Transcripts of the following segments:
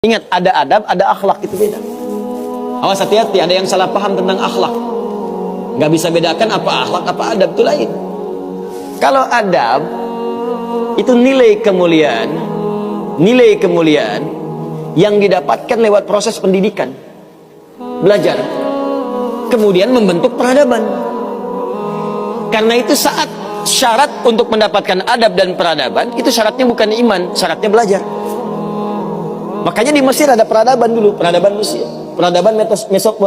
Ingat, ada adab, ada akhlak, itu beda. Awas, hati-hati, ada yang salah paham tentang akhlak. Nggak bisa bedakan apa akhlak, apa adab, itu lain. Kalau adab, itu nilai kemuliaan yang didapatkan lewat proses pendidikan. Belajar. Kemudian membentuk peradaban. Karena itu saat syarat untuk mendapatkan adab dan peradaban, itu syaratnya bukan iman, syaratnya belajar. Makanya di Mesir ada peradaban dulu, peradaban Mesir, peradaban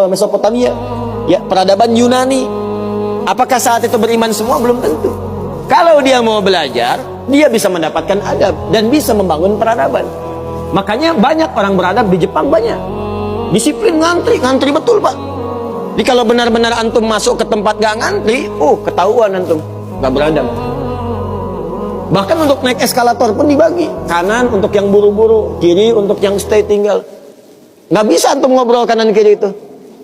Mesopotamia, ya, peradaban Yunani. Apakah saat itu beriman semua? Belum tentu. Kalau dia mau belajar, dia bisa mendapatkan adab dan bisa membangun peradaban. Makanya banyak orang beradab di Jepang, banyak. Disiplin, ngantri betul, Pak. Jadi kalau benar-benar antum masuk ke tempat gak ngantri, ketahuan antum gak beradab. Bahkan untuk naik eskalator pun dibagi. Kanan untuk yang buru-buru, kiri untuk yang stay tinggal. Nggak bisa antum ngobrol kanan kiri itu.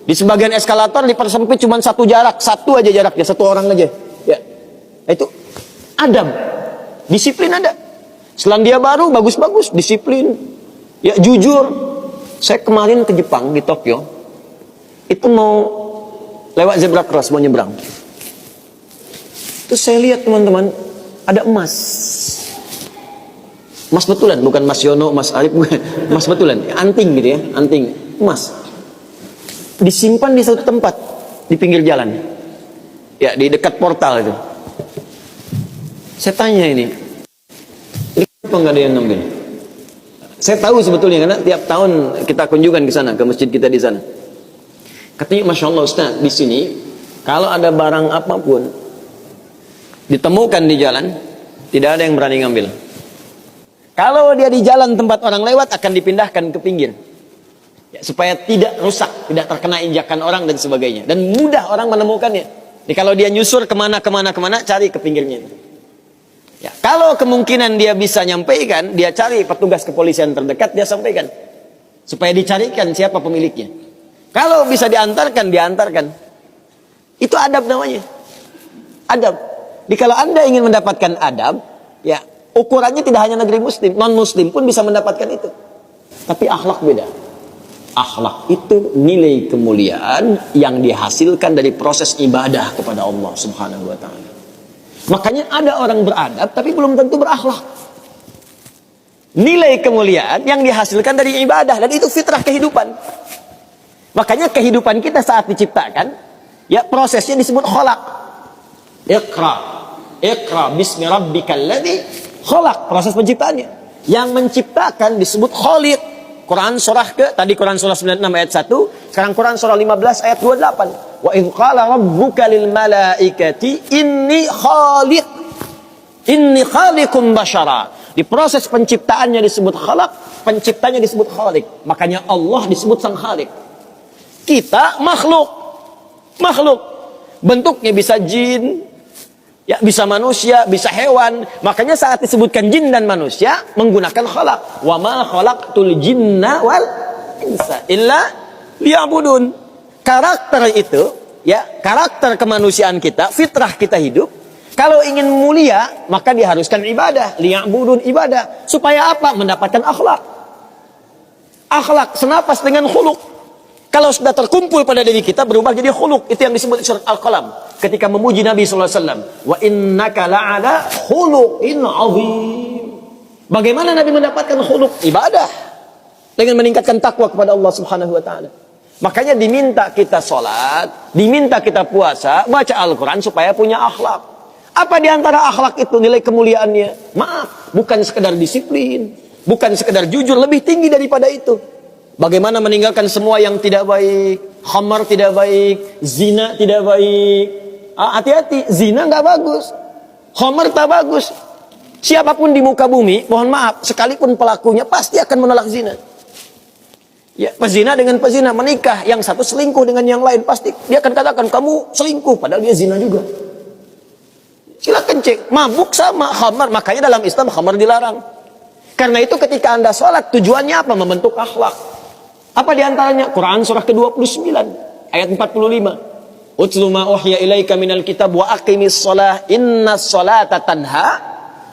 Di sebagian eskalator dipersempit cuma satu aja jaraknya, satu orang aja. Ya, itu adab, disiplin ada. Selandia Baru bagus-bagus, disiplin, ya jujur. Saya kemarin ke Jepang di Tokyo, itu mau lewat zebra cross, mau nyebrang. Terus saya lihat teman-teman, ada emas betulan, bukan Mas Yono, Mas Arif, bukan. Emas betulan, anting gitu ya, anting emas, disimpan di satu tempat di pinggir jalan, ya, di dekat portal itu. Saya tanya ini kenapa nggak ada yang ngambil? Saya tahu sebetulnya karena tiap tahun kita kunjungan ke sana, ke masjid kita di sana. Katanya, Masya Allah Ustaz, di sini kalau ada barang apapun ditemukan di jalan, tidak ada yang berani ngambil. Kalau dia di jalan tempat orang lewat, akan dipindahkan ke pinggir, ya, supaya tidak rusak, tidak terkena injakan orang dan sebagainya, dan mudah orang menemukannya. Jadi kalau dia nyusur kemana, cari ke pinggirnya. Ya, kalau kemungkinan dia bisa nyampaikan, dia cari petugas kepolisian terdekat, dia sampaikan supaya dicarikan siapa pemiliknya. Kalau bisa diantarkan, diantarkan. Itu adab namanya, adab. Jadi kalau Anda ingin mendapatkan adab, ya, ukurannya tidak hanya negeri muslim, non-muslim pun bisa mendapatkan itu. Tapi akhlak beda. Akhlak itu nilai kemuliaan yang dihasilkan dari proses ibadah kepada Allah Subhanahu wa ta'ala. Makanya ada orang beradab tapi belum tentu berakhlak. Nilai kemuliaan yang dihasilkan dari ibadah, dan itu fitrah kehidupan. Makanya kehidupan kita saat diciptakan, ya, prosesnya disebut khalaq. Iqra bismi rabbikal ladzi khalaq, proses penciptaannya. Yang menciptakan disebut khaliq. Quran surah tadi Quran surah 96 ayat 1, sekarang Quran surah 15 ayat 28. Wa idz qala rabbuka lil malaikati inni khaliqum basyara. Di proses penciptaannya disebut khalaq, penciptanya disebut khaliq. Makanya Allah disebut sang khaliq. Kita makhluk. Bentuknya bisa jin, ya, bisa manusia, bisa hewan. Makanya saat disebutkan jin dan manusia menggunakan khalaq. Wa ma khalaqtul jinna wal insa illa liya'budun. Karakter itu, ya, karakter kemanusiaan kita, fitrah kita hidup. Kalau ingin mulia, maka diharuskan ibadah, liya'budun, ibadah. Supaya apa? Mendapatkan akhlak. Akhlak senapas dengan khuluq. Kalau sudah terkumpul pada diri kita, berubah jadi khuluq. Itu yang disebut surat Al-Qalam ketika memuji Nabi SAW. Wa innaka la'ala khuluqin azim. Bagaimana Nabi mendapatkan khuluq? Ibadah, dengan meningkatkan takwa kepada Allah Subhanahu wa ta'ala. Makanya diminta kita sholat, diminta kita puasa, baca Al-Quran supaya punya akhlak. Apa diantara akhlak itu nilai kemuliaannya? Maaf, bukan sekedar disiplin, bukan sekedar jujur, lebih tinggi daripada itu. Bagaimana meninggalkan semua yang tidak baik, khamar tidak baik, zina tidak baik. Hati-hati, zina nggak bagus, khamar tak bagus. Siapapun di muka bumi, mohon maaf, sekalipun pelakunya pasti akan menolak zina. Ya, pezina dengan pezina menikah, yang satu selingkuh dengan yang lain, pasti dia akan katakan kamu selingkuh, padahal dia zina juga. Silakan cek, mabuk sama khamar, makanya dalam Islam khamar dilarang. Karena itu ketika Anda sholat, tujuannya apa? Membentuk akhlak. Apa diantaranya? Quran surah ke-29 ayat 45. Utlu ma uhya ilaika minal kitab wa aqimis shalah innas sholata tanha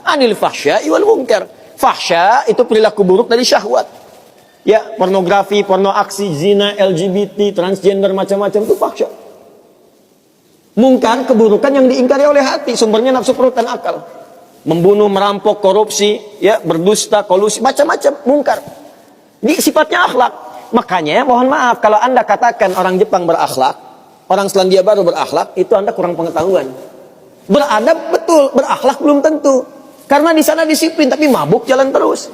anil fahsya'i wal munkar. Fahsya itu perilaku buruk dari syahwat. Ya, pornografi, porno aksi, zina, LGBT, transgender, macam-macam itu fahsya. Mungkar, keburukan yang diingkari oleh hati, sumbernya nafsu perut dan akal. Membunuh, merampok, korupsi, ya, berdusta, kolusi, macam-macam mungkar. Ini sifatnya akhlak. Makanya mohon maaf kalau Anda katakan orang Jepang berakhlak, orang Selandia Baru berakhlak, itu Anda kurang pengetahuan. Beradab betul, berakhlak belum tentu. Karena di sana disiplin tapi mabuk jalan terus.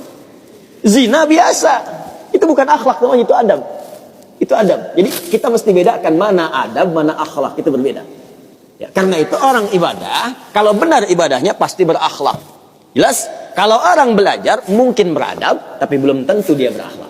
Zina biasa. Itu bukan akhlak namanya, itu adab. Itu adab. Jadi kita mesti bedakan mana adab, mana akhlak, itu berbeda. Ya, karena itu orang ibadah, kalau benar ibadahnya pasti berakhlak. Jelas? Kalau orang belajar mungkin beradab, tapi belum tentu dia berakhlak.